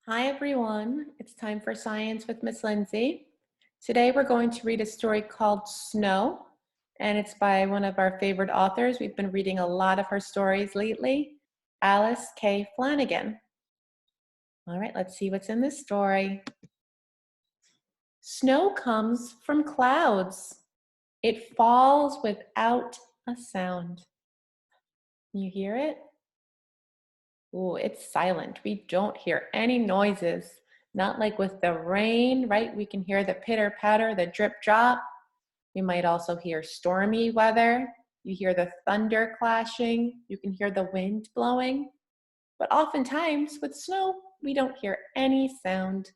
Hi everyone, it's time for Science with Miss Lindsay. Today we're going to read a story called Snow, and it's by one of our favorite authors. We've been reading a lot of her stories lately, Alice K. Flanagan. All right, let's see what's in this story. Snow comes from clouds. It falls without a sound. Can you hear it? Ooh, it's silent. We don't hear any noises. Not like with the rain, right? We can hear the pitter patter, the drip drop. You might also hear stormy weather. You hear the thunder clashing. You can hear the wind blowing. But oftentimes with snow, we don't hear any sound.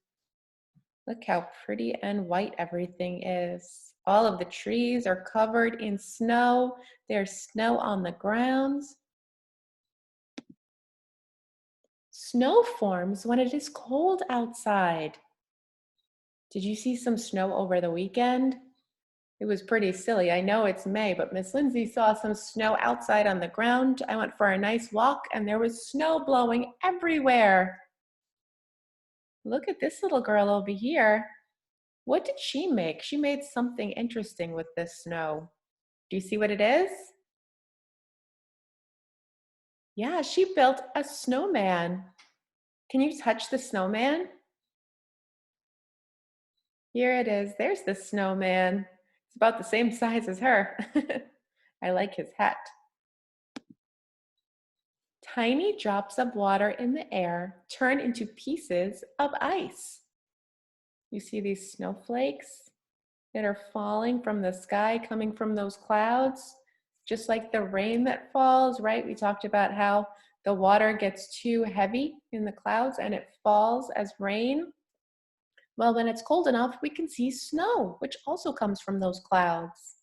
Look how pretty and white everything is. All of the trees are covered in snow. There's snow on the ground. Snow forms when it is cold outside. Did you see some snow over the weekend? It was pretty silly. I know it's May, but Miss Lindsay saw some snow outside on the ground. I went for a nice walk and there was snow blowing everywhere. Look at this little girl over here. What did she make? She made something interesting with this snow. Do you see what it is? Yeah, she built a snowman. Can you touch the snowman? Here it is. There's the snowman. It's about the same size as her. I like his hat. Tiny drops of water in the air turn into pieces of ice. You see these snowflakes that are falling from the sky, coming from those clouds, just like the rain that falls, right? We talked about how the water gets too heavy in the clouds and it falls as rain. Well, when it's cold enough, we can see snow, which also comes from those clouds.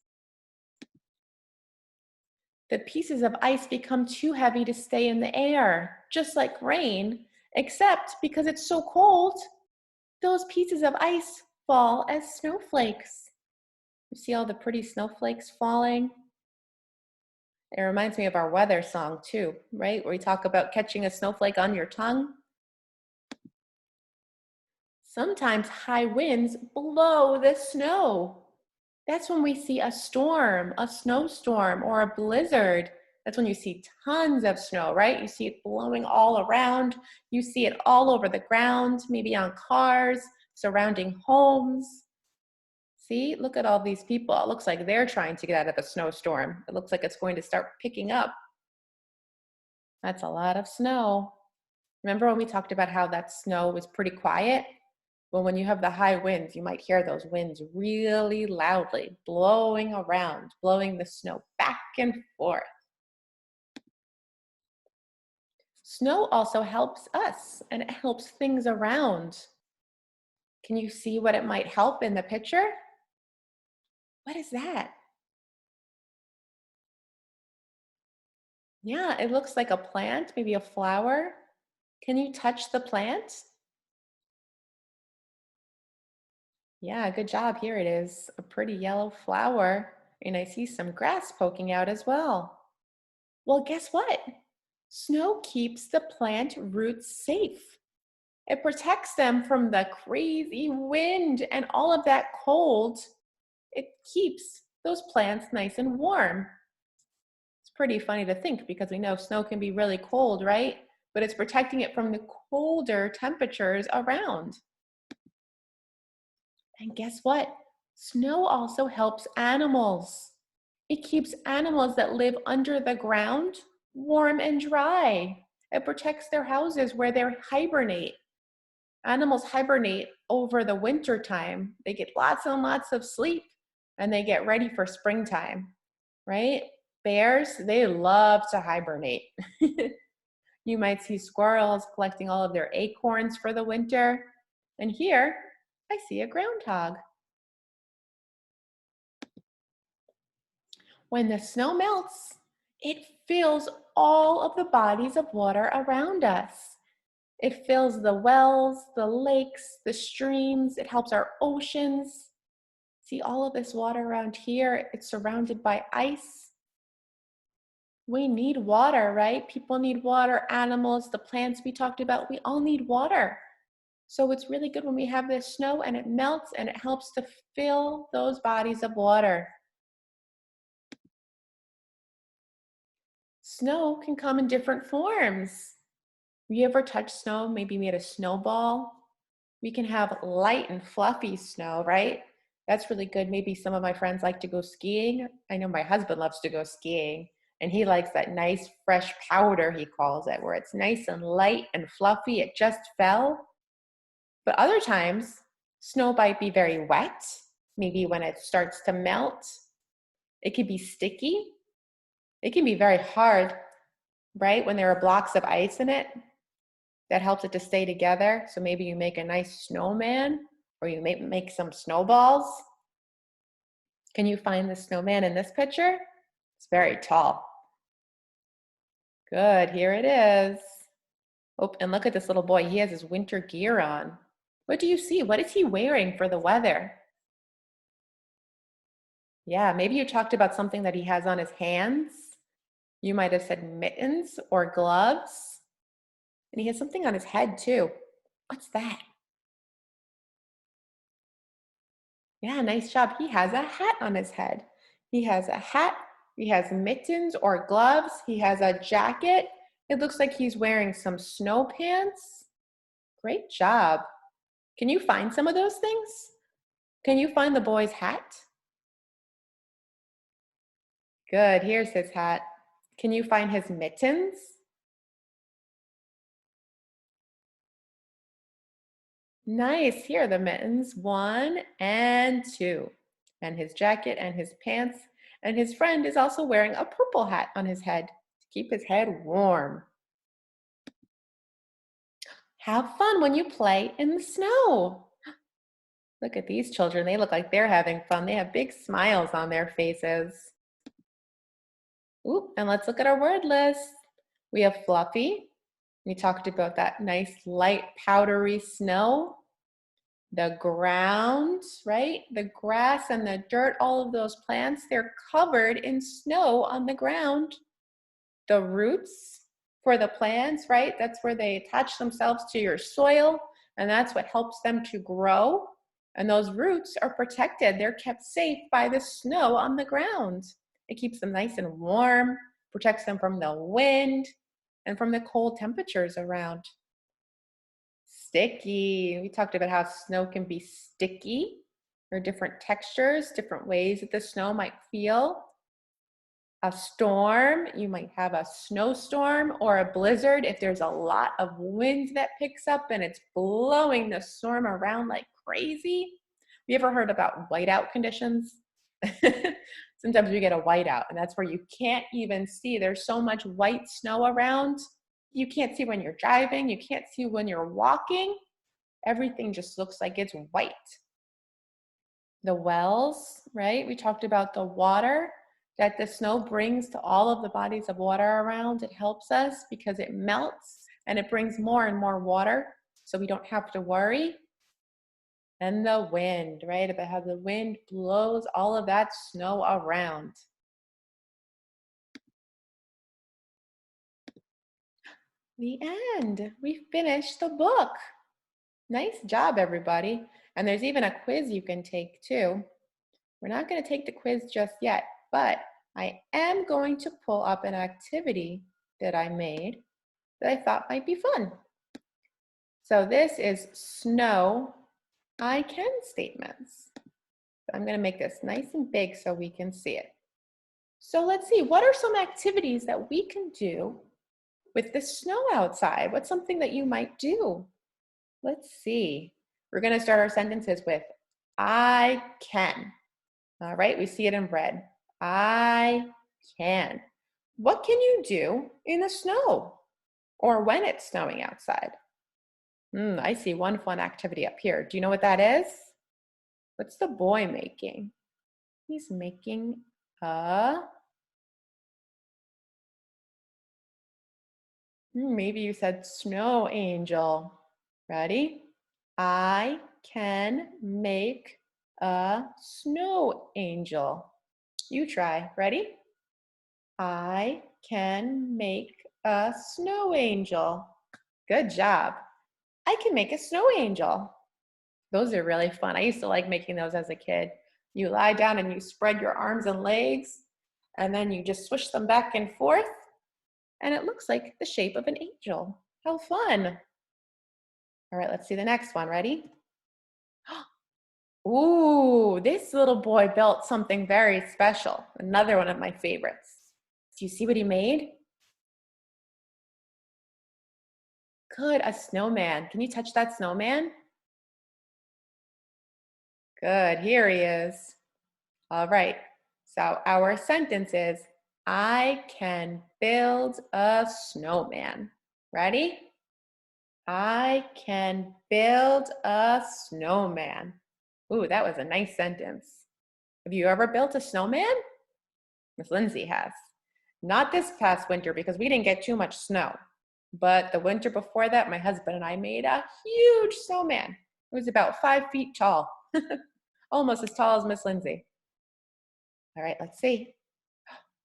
The pieces of ice become too heavy to stay in the air, just like rain, except because it's so cold, those pieces of ice fall as snowflakes. You see all the pretty snowflakes falling? It reminds me of our weather song too, right? Where we talk about catching a snowflake on your tongue. Sometimes high winds blow the snow. That's when we see a storm, a snowstorm, or a blizzard. That's when you see tons of snow, right? You see it blowing all around. You see it all over the ground, maybe on cars, surrounding homes. See, look at all these people. It looks like they're trying to get out of a snowstorm. It looks like it's going to start picking up. That's a lot of snow. Remember when we talked about how that snow was pretty quiet? Well, when you have the high winds, you might hear those winds really loudly blowing around, blowing the snow back and forth. Snow also helps us and it helps things around. Can you see what it might help in the picture? What is that? Yeah, it looks like a plant, maybe a flower. Can you touch the plant? Yeah, good job. Here it is, a pretty yellow flower. And I see some grass poking out as well. Well, guess what? Snow keeps the plant roots safe. It protects them from the crazy wind and all of that cold. It keeps those plants nice and warm. It's pretty funny to think because we know snow can be really cold, right? But it's protecting it from the colder temperatures around. And guess what? Snow also helps animals. It keeps animals that live under the ground warm and dry. It protects their houses where they hibernate. Animals hibernate over the winter time. They get lots and lots of sleep and they get ready for springtime, right? Bears, they love to hibernate. You might see squirrels collecting all of their acorns for the winter. And here, I see a groundhog. When the snow melts, it fills all of the bodies of water around us. It fills the wells, the lakes, the streams. It helps our oceans. See all of this water around here? It's surrounded by ice. We need water, right? People need water, animals, the plants we talked about, we all need water. So it's really good when we have this snow and it melts and it helps to fill those bodies of water. Snow can come in different forms. You ever touch snow, maybe made a snowball? We can have light and fluffy snow, right? That's really good. Maybe some of my friends like to go skiing. I know my husband loves to go skiing, and he likes that nice fresh powder, he calls it, where it's nice and light and fluffy. It just fell. But other times, snow might be very wet. Maybe when it starts to melt, it can be sticky. It can be very hard, right? When there are blocks of ice in it, that helps it to stay together. So maybe you make a nice snowman or you make some snowballs. Can you find the snowman in this picture? It's very tall. Good, here it is. Oh, and look at this little boy. He has his winter gear on. What do you see? What is he wearing for the weather? Yeah, maybe you talked about something that he has on his hands. You might have said mittens or gloves. And he has something on his head too. What's that? Yeah, nice job. He has a hat on his head. He has a hat. He has mittens or gloves. He has a jacket. It looks like he's wearing some snow pants. Great job. Can you find some of those things? Can you find the boy's hat? Good, here's his hat. Can you find his mittens? Nice, here are the mittens, 1 and 2. And his jacket and his pants. And his friend is also wearing a purple hat on his head to keep his head warm. Have fun when you play in the snow. Look at these children. They look like they're having fun. They have big smiles on their faces. Ooh, and let's look at our word list. We have fluffy. We talked about that nice light powdery snow. The ground, right? The grass and the dirt, all of those plants, they're covered in snow on the ground. The roots for the plants, right? That's where they attach themselves to your soil, and that's what helps them to grow. And those roots are protected. They're kept safe by the snow on the ground. It keeps them nice and warm, protects them from the wind and from the cold temperatures around. Sticky. We talked about how snow can be sticky or different textures, different ways that the snow might feel. A storm, you might have a snowstorm or a blizzard if there's a lot of wind that picks up and it's blowing the storm around like crazy. You ever heard about whiteout conditions? Sometimes we get a whiteout, and that's where you can't even see. There's so much white snow around. You can't see when you're driving. You can't see when you're walking. Everything just looks like it's white. The wells, right? We talked about the water that the snow brings to all of the bodies of water around. It helps us because it melts and it brings more and more water, so we don't have to worry. And the wind, right? About how the wind blows all of that snow around. The end. We finished the book. Nice job, everybody. And there's even a quiz you can take too. We're not going to take the quiz just yet, but I am going to pull up an activity that I made that I thought might be fun. So this is snow I can statements. I'm going to make this nice and big so we can see it. So let's see, what are some activities that we can do with the snow outside? What's something that you might do? Let's see. We're going to start our sentences with I can. All right, we see it in red. I can. What can you do in the snow or when it's snowing outside? I see one fun activity up here. Do you know what that is? What's the boy making? He's making maybe you said snow angel. Ready? I can make a snow angel. You try. Ready? I can make a snow angel. Good job. I can make a snow angel. Those are really fun. I used to like making those as a kid. You lie down and you spread your arms and legs, and then you just swish them back and forth, and it looks like the shape of an angel. How fun. All right, let's see the next one. Ready? Ooh, this little boy built something very special. Another one of my favorites. Do you see what he made? Good, a snowman. Can you touch that snowman? Good, here he is. All right, so our sentence is, I can build a snowman. Ready? I can build a snowman. Ooh, that was a nice sentence. Have you ever built a snowman? Miss Lindsay has. Not this past winter because we didn't get too much snow. But the winter before that, my husband and I made a huge snowman. It was about 5 feet tall, almost as tall as Miss Lindsay. All right, let's see.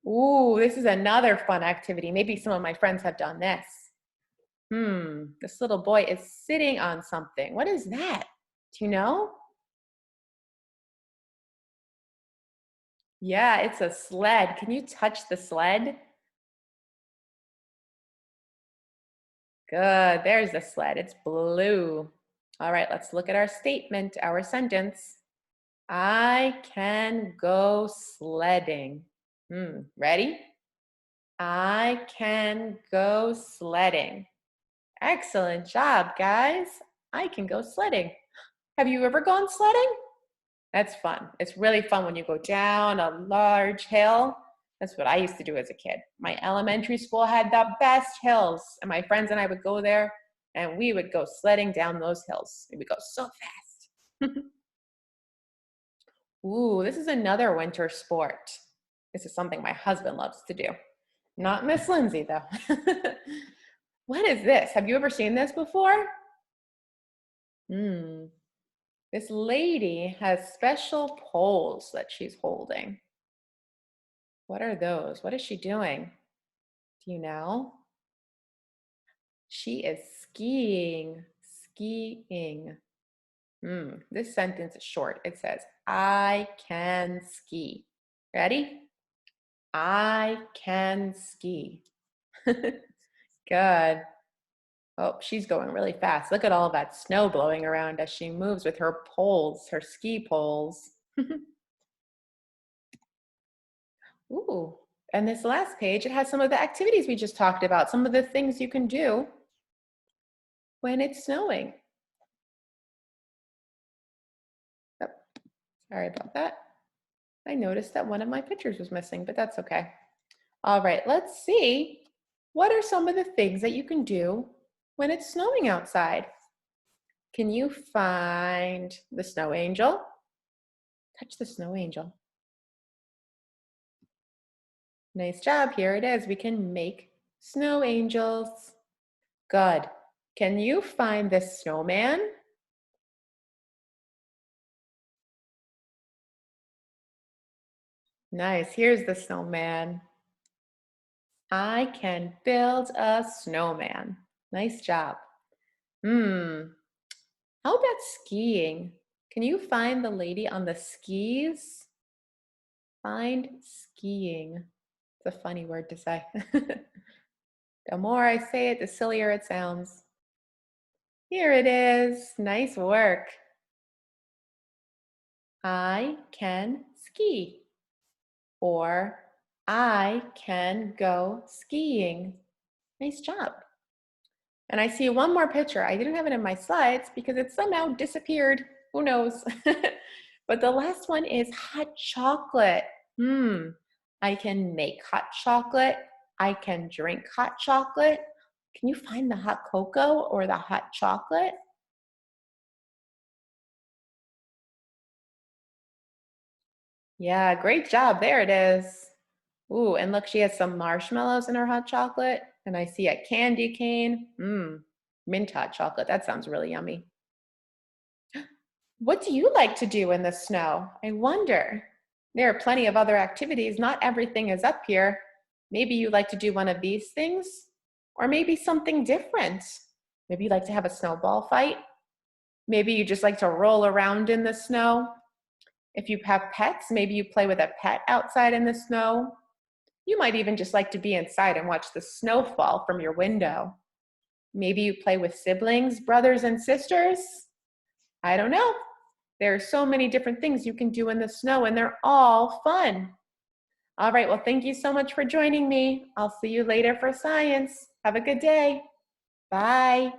Ooh, this is another fun activity. Maybe some of my friends have done this. This little boy is sitting on something. What is that? Do you know? Yeah, it's a sled. Can you touch the sled? Good, there's the sled. It's blue. All right, let's look at our statement, our sentence. I can go sledding. Ready? I can go sledding. Excellent job, guys. I can go sledding. Have you ever gone sledding? That's fun. It's really fun when you go down a large hill. That's what I used to do as a kid. My elementary school had the best hills, and my friends and I would go there, and we would go sledding down those hills. We would go so fast. Ooh, this is another winter sport. This is something my husband loves to do. Not Miss Lindsay, though. What is this? Have you ever seen this before? This lady has special poles that she's holding. What are those? What is she doing? Do you know? She is skiing. Skiing. This sentence is short. It says, I can ski. Ready? I can ski. Good. Oh, she's going really fast. Look at all that snow blowing around as she moves with her poles, her ski poles. Ooh, and this last page, it has some of the activities we just talked about, some of the things you can do when it's snowing. Oh, sorry about that. I noticed that one of my pictures was missing, but that's okay. All right, let's see. What are some of the things that you can do when it's snowing outside? Can you find the snow angel? Touch the snow angel. Nice job, here it is. We can make snow angels. Good. Can you find the snowman? Nice, here's the snowman. I can build a snowman. Nice job. How about skiing? Can you find the lady on the skis? Find skiing. It's a funny word to say. The more I say it, the sillier it sounds. Here it is. Nice work. I can ski. Or I can go skiing. Nice job. And I see one more picture. I didn't have it in my slides because it somehow disappeared. Who knows? But the last one is hot chocolate. I can make hot chocolate. I can drink hot chocolate. Can you find the hot cocoa or the hot chocolate? Yeah, great job. There it is. Ooh, and look, she has some marshmallows in her hot chocolate. And I see a candy cane. Mint hot chocolate. That sounds really yummy. What do you like to do in the snow? I wonder. There are plenty of other activities. Not everything is up here. Maybe you like to do one of these things, or maybe something different. Maybe you like to have a snowball fight. Maybe you just like to roll around in the snow. If you have pets, maybe you play with a pet outside in the snow. You might even just like to be inside and watch the snow fall from your window. Maybe you play with siblings, brothers and sisters. I don't know. There are so many different things you can do in the snow, and they're all fun. All right, well, thank you so much for joining me. I'll see you later for science. Have a good day. Bye.